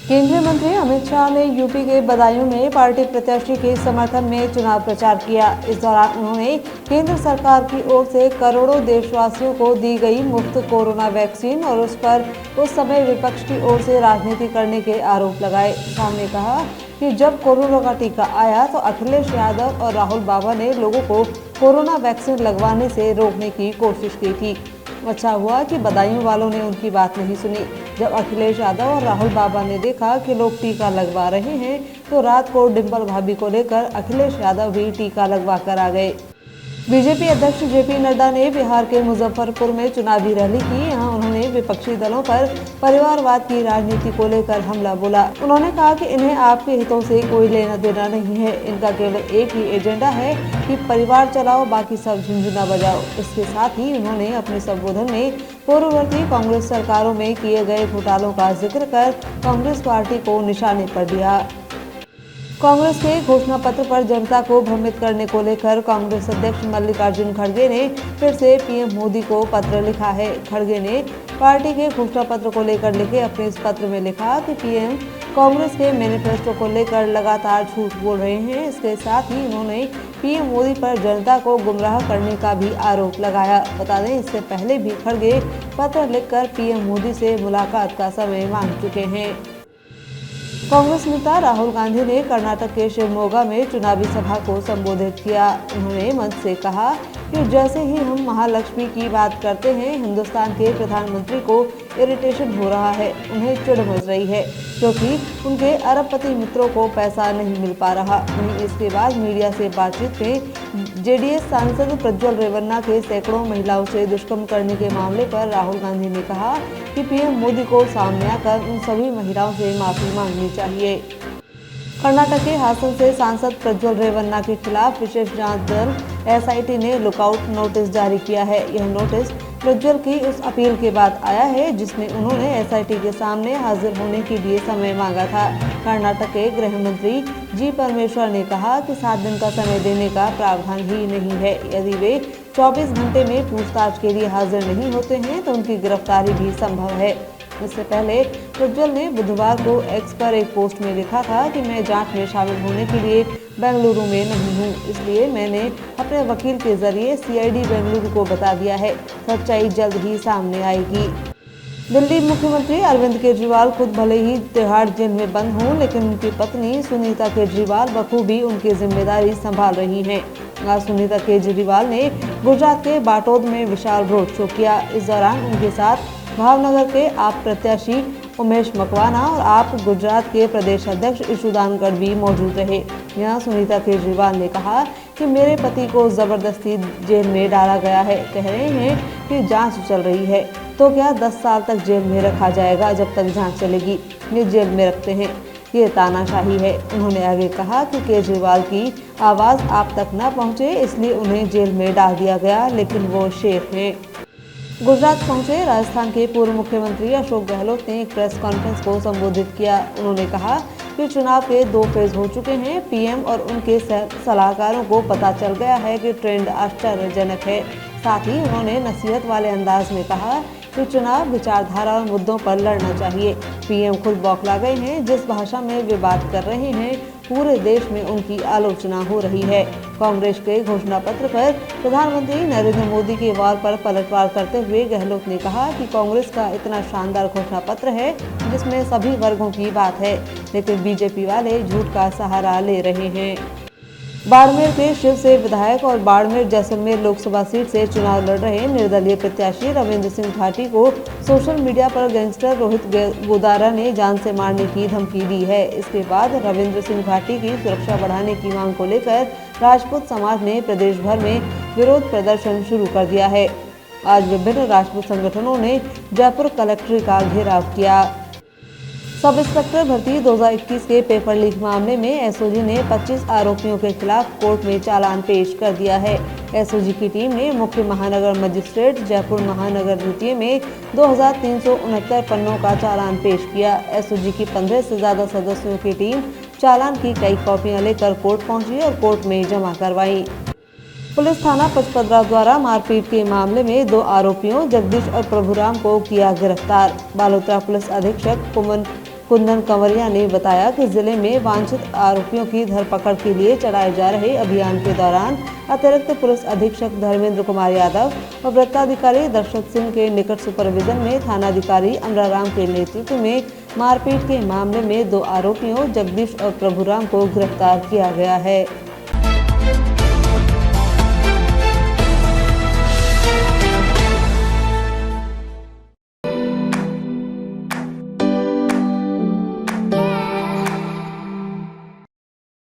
केंद्रीय मंत्री अमित शाह ने यूपी के बदायूं में पार्टी प्रत्याशी के समर्थन में चुनाव प्रचार किया। इस दौरान उन्होंने केंद्र सरकार की ओर से करोड़ों देशवासियों को दी गई मुफ्त कोरोना वैक्सीन और उस पर उस समय विपक्ष की ओर से राजनीति करने के आरोप लगाए। शाह ने कहा कि जब कोरोना का टीका आया तो अखिलेश यादव और राहुल बाबा ने लोगों को कोरोना वैक्सीन लगवाने से रोकने की कोशिश की थी। अच्छा हुआ कि बदायूं वालों ने उनकी बात नहीं सुनी। जब अखिलेश यादव और राहुल बाबा ने देखा कि लोग टीका लगवा रहे हैं तो रात को डिंपल भाभी को लेकर अखिलेश यादव भी टीका लगवा कर आ गए। बीजेपी अध्यक्ष जेपी नड्डा ने बिहार के मुजफ्फरपुर में चुनावी रैली की। यहां उन्होंने विपक्षी दलों पर परिवारवाद की राजनीति को लेकर हमला बोला। उन्होंने कहा कि इन्हें आपके हितों से कोई लेना देना नहीं है। इनका केवल एक ही एजेंडा है कि परिवार चलाओ, बाकी सब झुंझुना बजाओ। इसके साथ ही उन्होंने अपने संबोधन में पूर्ववर्ती कांग्रेस सरकारों में किए गए घोटालों का जिक्र कर कांग्रेस पार्टी को निशाने पर दिया। कांग्रेस के घोषणा पत्र पर जनता को भ्रमित करने को लेकर कांग्रेस अध्यक्ष मल्लिकार्जुन खड़गे ने फिर से पीएम मोदी को पत्र लिखा है। खड़गे ने पार्टी के घोषणा पत्र को लेकर लिखे अपने इस पत्र में लिखा कि पीएम कांग्रेस के मैनिफेस्टो को लेकर लगातार झूठ बोल रहे हैं। इसके साथ ही उन्होंने पीएम मोदी पर जनता को गुमराह करने का भी आरोप लगाया। बता दें, इससे पहले भी खड़गे पत्र लिखकर पीएम मोदी से मुलाकात का समय मांग चुके हैं। कांग्रेस नेता राहुल गांधी ने कर्नाटक के शिवमोगा में चुनावी सभा को संबोधित किया। उन्होंने मंच से कहा कि जैसे ही हम महालक्ष्मी की बात करते हैं, हिंदुस्तान के प्रधानमंत्री को इरिटेशन हो रहा है, उन्हें चिढ़ मच रही है क्योंकि उनके अरबपति मित्रों को पैसा नहीं मिल पा रहा। वहीं इसके बाद मीडिया से बातचीत में जेडीएस सांसद प्रज्वल रेवन्ना के सैकड़ों महिलाओं से दुष्कर्म करने के मामले पर राहुल गांधी ने कहा कि पीएम मोदी को सामने आकर उन सभी महिलाओं से माफी मांगनी चाहिए। कर्नाटक के हासन से सांसद प्रज्वल रेवन्ना के खिलाफ विशेष जांच दल एसआईटी ने लुकआउट नोटिस जारी किया है। यह नोटिस प्रज्वल की उस अपील के बाद आया है जिसमें उन्होंने एसआईटी के सामने हाजिर होने के लिए समय मांगा था। कर्नाटक के गृह मंत्री जी परमेश्वर ने कहा कि 7 दिन का समय देने का प्रावधान ही नहीं है। यदि वे 24 घंटे में पूछताछ के लिए हाजिर नहीं होते हैं तो उनकी गिरफ्तारी भी संभव है। इससे पहले प्रज्वल ने बुधवार को एक्स पर एक पोस्ट में लिखा था कि मैं जांच में शामिल होने के लिए बेंगलुरु में नहीं हूं, इसलिए मैंने अपने वकील के जरिए सीआईडी बेंगलुरु को बता दिया है। सच्चाई जल्द ही सामने आएगी। दिल्ली मुख्यमंत्री अरविंद केजरीवाल खुद भले ही तिहाड़ जेल में बंद हों, लेकिन उनकी पत्नी सुनीता केजरीवाल बखूबी उनकी जिम्मेदारी संभाल रही हैं। आज सुनीता केजरीवाल ने गुजरात के बाटोद में विशाल रोड शो किया। इस दौरान उनके साथ भावनगर के आप प्रत्याशी उमेश मकवाना और आप गुजरात के प्रदेश अध्यक्ष ईशुदान गढ़वी मौजूद रहे। यहाँ सुनीता केजरीवाल ने कहा कि मेरे पति को जबरदस्ती जेल में डाला गया है। कह रहे हैं कि जांच चल रही है, तो क्या 10 साल तक जेल में रखा जाएगा? जब तक जांच चलेगी ये जेल में रखते हैं, ये तानाशाही है। उन्होंने आगे कहा कि केजरीवाल की आवाज़ आप तक न पहुँचे इसलिए उन्हें जेल में डाल दिया गया, लेकिन वो शेर हैं। गुजरात पहुंचे राजस्थान के पूर्व मुख्यमंत्री अशोक गहलोत ने एक प्रेस कॉन्फ्रेंस को संबोधित किया। उन्होंने कहा कि चुनाव के 2 फेज हो चुके हैं। पीएम और उनके सलाहकारों को पता चल गया है कि ट्रेंड आश्चर्यजनक है। साथ ही उन्होंने नसीहत वाले अंदाज में कहा कि चुनाव विचारधारा और मुद्दों पर लड़ना चाहिए। पीएम खुद बौखला गए हैं। जिस भाषा में वे बात कर रहे हैं पूरे देश में उनकी आलोचना हो रही है। कांग्रेस के घोषणा पत्र पर प्रधानमंत्री नरेंद्र मोदी के वार पर पलटवार करते हुए गहलोत ने कहा कि कांग्रेस का इतना शानदार घोषणा पत्र है जिसमें सभी वर्गों की बात है, लेकिन बीजेपी वाले झूठ का सहारा ले रहे हैं। बाड़मेर के शिव से विधायक और बाड़मेर जैसलमेर लोकसभा सीट से चुनाव लड़ रहे निर्दलीय प्रत्याशी रविंद्र सिंह घाटी को सोशल मीडिया पर गैंगस्टर रोहित गोदारा ने जान से मारने की धमकी दी है। इसके बाद रविंद्र सिंह घाटी की सुरक्षा बढ़ाने की मांग को लेकर राजपूत समाज ने प्रदेश भर में विरोध प्रदर्शन शुरू कर दिया है। आज विभिन्न राजपूत संगठनों ने जयपुर कलेक्ट्रेट का घेराव किया। सब इंस्पेक्टर भर्ती 2021 के पेपर लीक मामले में एसओजी ने 25 आरोपियों के खिलाफ कोर्ट में चालान पेश कर दिया है। एसओजी की टीम ने मुख्य महानगर मजिस्ट्रेट जयपुर महानगर द्वितीय में 2369 पन्नों का चालान पेश किया। एसओजी की 15 से ज्यादा सदस्यों की टीम चालान की कई कॉपियां लेकर कोर्ट पहुंची और कोर्ट में जमा करवाई। पुलिस थाना पचपदरा द्वारा मारपीट के मामले में 2 आरोपियों जगदीश और प्रभुराम को किया गिरफ्तार। बालोतरा पुलिस अधीक्षक कुंदन कंवरिया ने बताया कि जिले में वांछित आरोपियों की धरपकड़ के लिए चलाए जा रहे अभियान के दौरान अतिरिक्त पुलिस अधीक्षक धर्मेंद्र कुमार यादव और वृत्ताधिकारी दर्शक सिंह के निकट सुपरविजन में थानाधिकारी अमराराम के नेतृत्व में मारपीट के मामले में 2 आरोपियों जगदीश और प्रभुराम को गिरफ्तार किया गया है।